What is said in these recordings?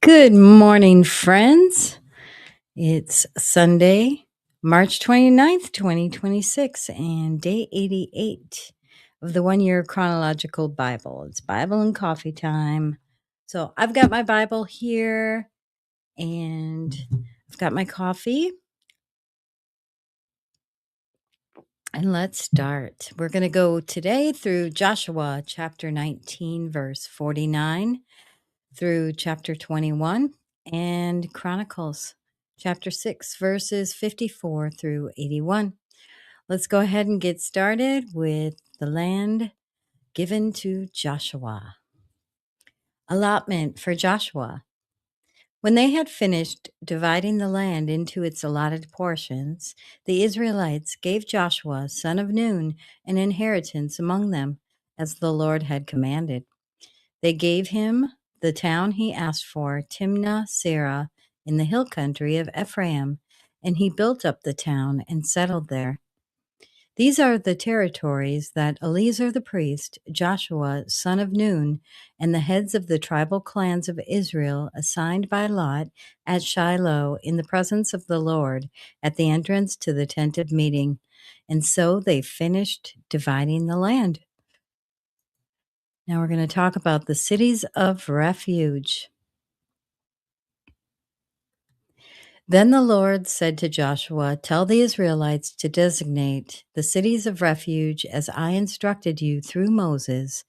Good morning, friends. It's Sunday, March 29th, 2026, and day 88 of the 1 year chronological Bible. It's Bible and coffee time. So I've got my Bible here and I've got my coffee. And let's start. We're going to go today through Joshua chapter 19, verse 49 through chapter 21, and Chronicles chapter 6, verses 54 through 81. Let's go ahead and get started with the land given to Joshua. Allotment for Joshua. When they had finished dividing the land into its allotted portions, the Israelites gave Joshua, son of Nun, an inheritance among them, as the Lord had commanded. They gave him the town he asked for, Timnah-Serah, in the hill country of Ephraim, and he built up the town and settled there. These are the territories that Eleazar the priest, Joshua, son of Nun, and the heads of the tribal clans of Israel assigned by lot at Shiloh in the presence of the Lord at the entrance to the tent of meeting. And so they finished dividing the land. Now we're going to talk about the cities of refuge. Then the Lord said to Joshua, "Tell the Israelites to designate the cities of refuge as I instructed you through Moses,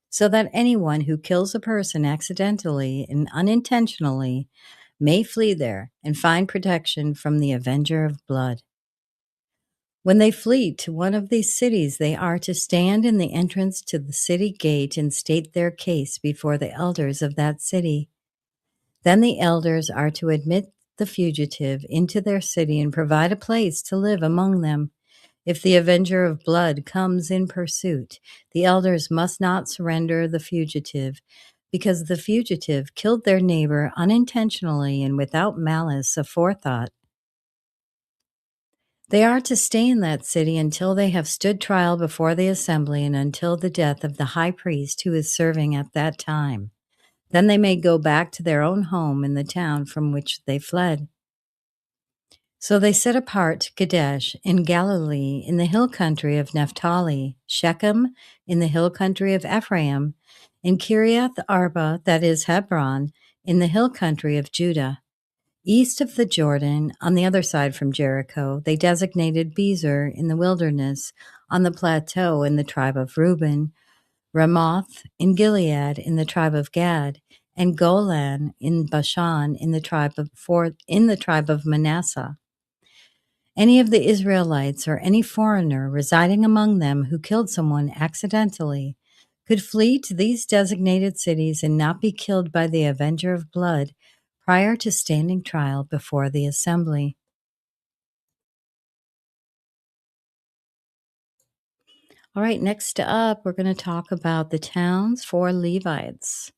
so that anyone who kills a person accidentally and unintentionally may flee there and find protection from the avenger of blood. When they flee to one of these cities, they are to stand in the entrance to the city gate and state their case before the elders of that city. Then the elders are to admit the fugitive into their city and provide a place to live among them. If the avenger of blood comes in pursuit, the elders must not surrender the fugitive, because the fugitive killed their neighbor unintentionally and without malice aforethought. They are to stay in that city until they have stood trial before the assembly and until the death of the high priest who is serving at that time. Then they may go back to their own home in the town from which they fled. So they set apart Kadesh in Galilee in the hill country of Naphtali, Shechem in the hill country of Ephraim, and Kiriath Arba, that is Hebron, in the hill country of Judah. East of the Jordan, on the other side from Jericho, they designated Bezer in the wilderness, on the plateau in the tribe of Reuben, Ramoth in Gilead in the tribe of Gad, and Golan in Bashan in the tribe of Manasseh. Any of the Israelites or any foreigner residing among them who killed someone accidentally could flee to these designated cities and not be killed by the avenger of blood prior to standing trial before the assembly. All right, next up, we're going to talk about the towns for Levites.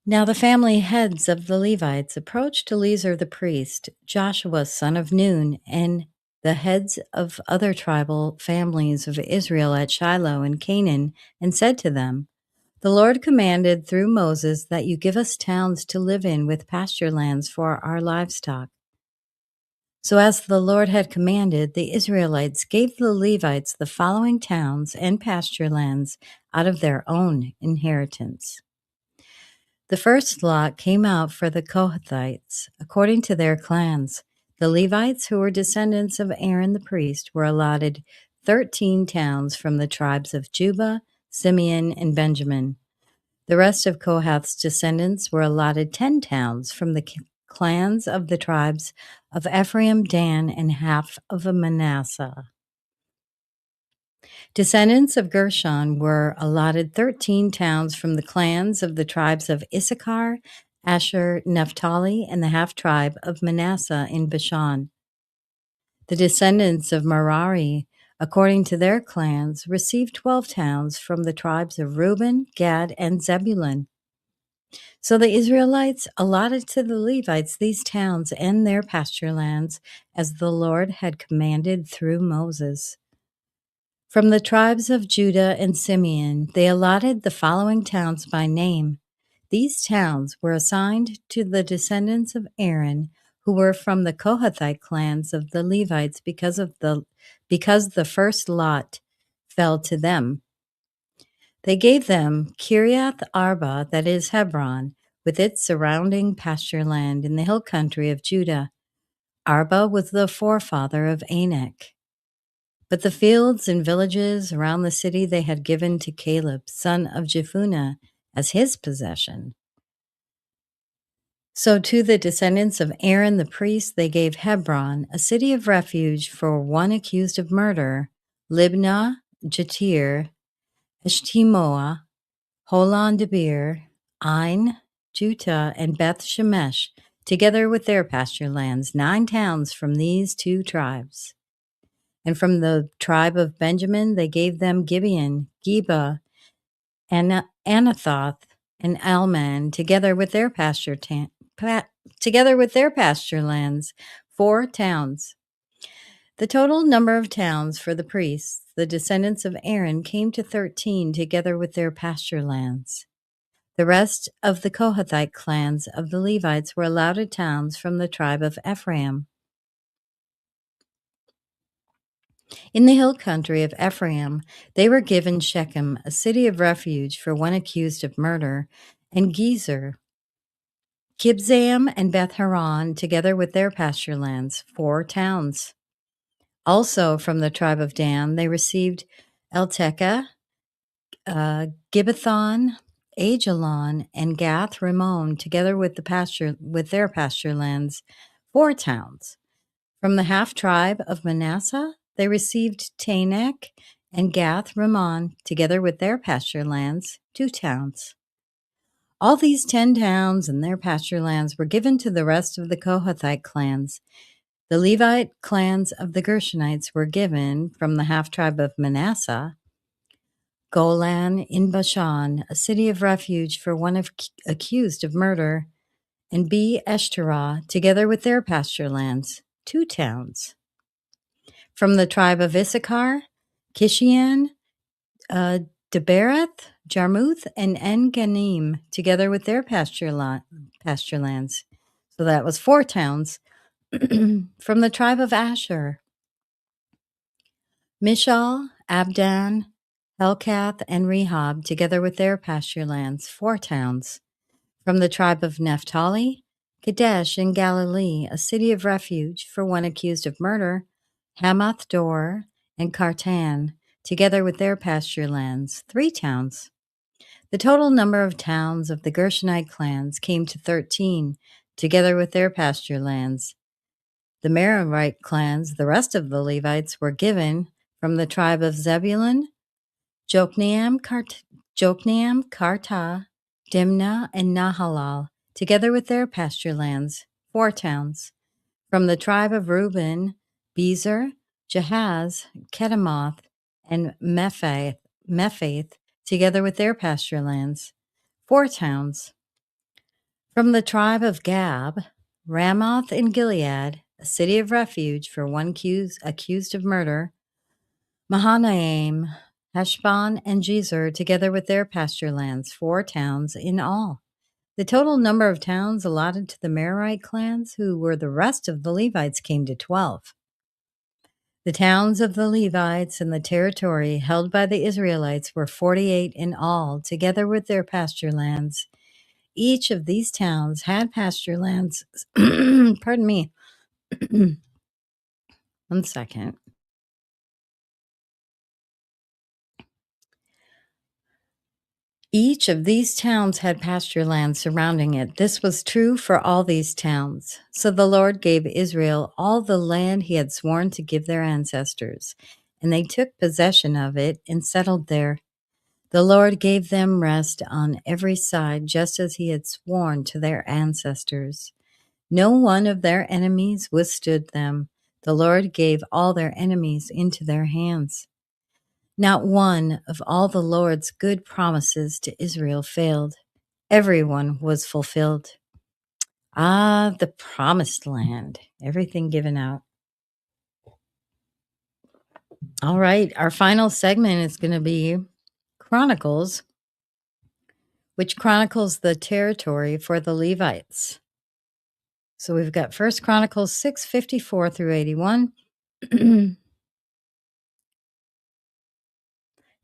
Now the family heads of the Levites approached Eleazar the priest, Joshua son of Nun, and the heads of other tribal families of Israel at Shiloh in Canaan, and said to them, "The Lord commanded through Moses that you give us towns to live in with pasture lands for our livestock." So as the Lord had commanded, the Israelites gave the Levites the following towns and pasture lands out of their own inheritance. The first lot came out for the Kohathites, according to their clans. The Levites, who were descendants of Aaron the priest, were allotted 13 towns from the tribes of Judah, Simeon, and Benjamin. The rest of Kohath's descendants were allotted 10 towns from the clans of the tribes of Ephraim, Dan, and half of Manasseh. Descendants of Gershon were allotted 13 towns from the clans of the tribes of Issachar, Asher, Naphtali, and the half-tribe of Manasseh in Bashan. The descendants of Merari, according to their clans, received 12 towns from the tribes of Reuben, Gad, and Zebulun. So the Israelites allotted to the Levites these towns and their pasture lands, as the Lord had commanded through Moses. From the tribes of Judah and Simeon, they allotted the following towns by name: These towns were assigned to the descendants of Aaron, who were from the Kohathite clans of the Levites because the first lot fell to them. They gave them Kiriath Arba, that is Hebron, with its surrounding pasture land in the hill country of Judah. Arba was the forefather of Anak. But the fields and villages around the city they had given to Caleb, son of Jephunneh, as his possession. So to the descendants of Aaron the priest they gave Hebron, a city of refuge for one accused of murder, Libnah, Jatir, Eshtemoa, Holon Debir, Ain, Juttah, and Beth Shemesh, together with their pasture lands, 9 towns from these 2 tribes. And from the tribe of Benjamin they gave them Gibeon, Geba, Anathoth, and Alman, together with their pasture lands, 4 towns. The total number of towns for the priests, the descendants of Aaron, came to 13, together with their pasture lands. The rest of the Kohathite clans of the Levites were allotted towns from the tribe of Ephraim. In the hill country of Ephraim, they were given Shechem, a city of refuge for one accused of murder, and Gezer, Kibzam, and Beth Haran, together with their pasture lands, 4 towns. Also from the tribe of Dan, they received Eltekeh, Gibbethon, Ajalon, and Gath Rimmon, together with their pasture lands, 4 towns. From the half tribe of Manasseh, they received Taanach and Gath Rimmon, together with their pasture lands, 2 towns. All these 10 towns and their pasture lands were given to the rest of the Kohathite clans. The Levite clans of the Gershonites were given, from the half tribe of Manasseh, Golan in Bashan, a city of refuge for one accused of murder, and Eshterah, together with their pasture lands, 2 towns. From the tribe of Issachar, Kishian, Debereth, Jarmuth, and En-Ganim, together with their pasture lands. So that was 4 towns. From the tribe of Asher, Mishal, Abdan, Helkath, and Rehob, together with their pasture lands, 4 towns. From the tribe of Naphtali, Kadesh in Galilee, a city of refuge for one accused of murder, Hamath Dor, and Kartan, together with their pasture lands, 3 towns. The total number of towns of the Gershonite clans came to 13, together with their pasture lands. The Merarite clans, the rest of the Levites, were given from the tribe of Zebulun, Jokneam, Karta, Dimnah, and Nahalal, together with their pasture lands, 4 towns. From the tribe of Reuben, Bezer, Jahaz, Kedemoth, and Mephath, together with their pasture lands, 4 towns. From the tribe of Gab, Ramoth in Gilead, a city of refuge for one accused of murder, Mahanaim, Heshbon, and Jezer, together with their pasture lands, 4 towns in all. The total number of towns allotted to the Merarite clans, who were the rest of the Levites, came to 12. The towns of the Levites and the territory held by the Israelites were 48 in all, together with their pasture lands. Each of these towns had pasture lands. Pardon me. 1 second. Each of these towns had pasture land surrounding it. This was true for all these towns. So the Lord gave Israel all the land he had sworn to give their ancestors, and they took possession of it and settled there. The Lord gave them rest on every side, just as he had sworn to their ancestors. No one of their enemies withstood them. The Lord gave all their enemies into their hands. Not one of all the Lord's good promises to Israel failed. Everyone was fulfilled. Ah, the promised land. Everything given out. All right, our final segment is going to be Chronicles. which chronicles the territory for the Levites. So we've got First Chronicles 6:54 through 81.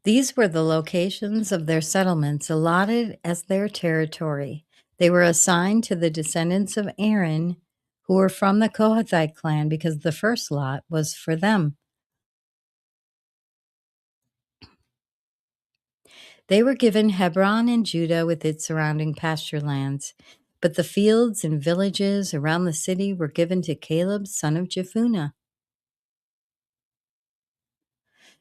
These were the locations of their settlements allotted as their territory. They were assigned to the descendants of Aaron, who were from the Kohathite clan, because the first lot was for them. They were given Hebron and Judah with its surrounding pasture lands, but the fields and villages around the city were given to Caleb, son of Jephunneh.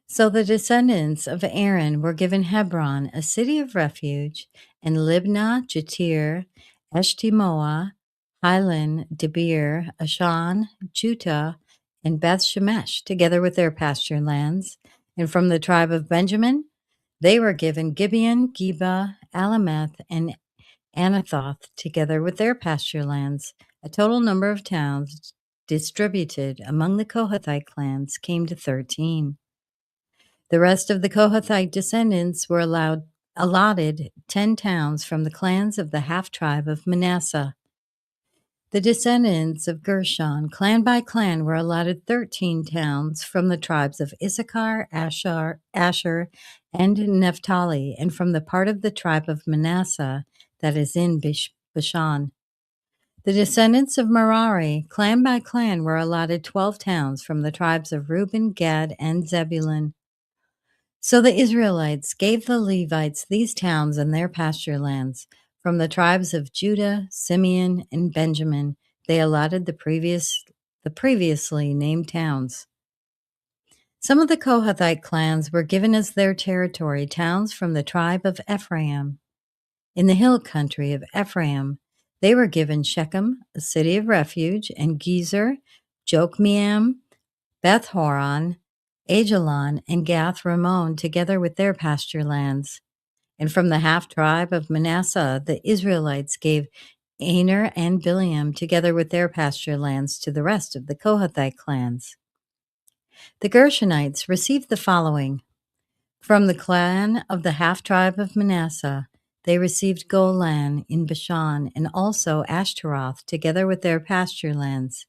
So the descendants of Aaron were given Hebron, a city of refuge, and Libnah, Jatir, Eshtimoah, Hilan, Debir, Ashan, Juttah, and Beth Shemesh, together with their pasture lands. And from the tribe of Benjamin, they were given Gibeon, Geba, Alameth, and Anathoth, together with their pasture lands. A total number of towns distributed among the Kohathite clans came to 13. The rest of the Kohathite descendants were allotted 10 towns from the clans of the half tribe of Manasseh. The descendants of Gershon, clan by clan, were allotted 13 towns from the tribes of Issachar, Asher, and Naphtali, and from the part of the tribe of Manasseh that is in Bashan. The descendants of Merari, clan by clan, were allotted 12 towns from the tribes of Reuben, Gad, and Zebulun. So the Israelites gave the Levites these towns and their pasture lands. From the tribes of Judah, Simeon, and Benjamin, they allotted the previously named towns. Some of the Kohathite clans were given as their territory towns from the tribe of Ephraim. In the hill country of Ephraim, they were given Shechem, a city of refuge, and Gezer, Jokmeam, Beth Horon, Ajalon, and Gath Rimmon, together with their pasture lands. And from the half tribe of Manasseh, the Israelites gave Aner and Bileam, together with their pasture lands, to the rest of the Kohathite clans. The Gershonites received the following. From the clan of the half tribe of Manasseh, they received Golan in Bashan, and also Ashtaroth, together with their pasture lands.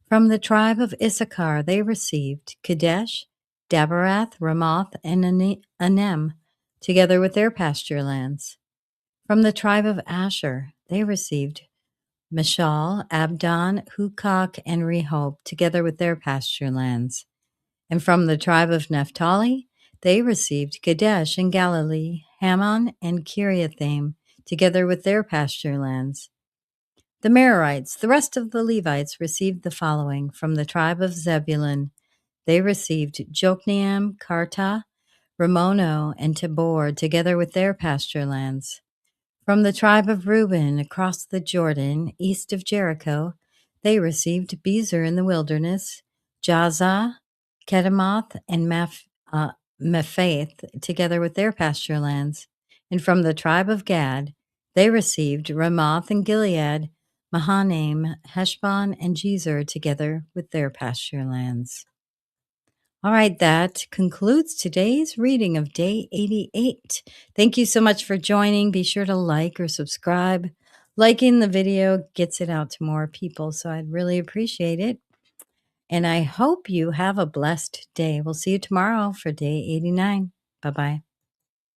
From the tribe of Issachar, they received Kadesh, Daberath, Ramoth, and Anem, together with their pasture lands. From the tribe of Asher, they received Mishal, Abdon, Hukok, and Rehob, together with their pasture lands. And from the tribe of Naphtali, they received Kadesh and Galilee, Hammon, and Kiriathaim, together with their pasture lands. The Merarites, the rest of the Levites, received the following. From the tribe of Zebulun, they received Jokneam, Karta, Ramono, and Tabor, together with their pasture lands. From the tribe of Reuben, across the Jordan, east of Jericho, they received Bezer in the wilderness, Jazah, Kedemoth, and Mephath, together with their pasture lands. And from the tribe of Gad, they received Ramoth and Gilead, Mahanaim, Heshbon, and Jezer, together with their pasture lands. All right, that concludes today's reading of day 88. Thank you so much for joining. Be sure to like or subscribe. Liking the video gets it out to more people, so I'd really appreciate it. And I hope you have a blessed day. We'll see you tomorrow for day 89. Bye-bye.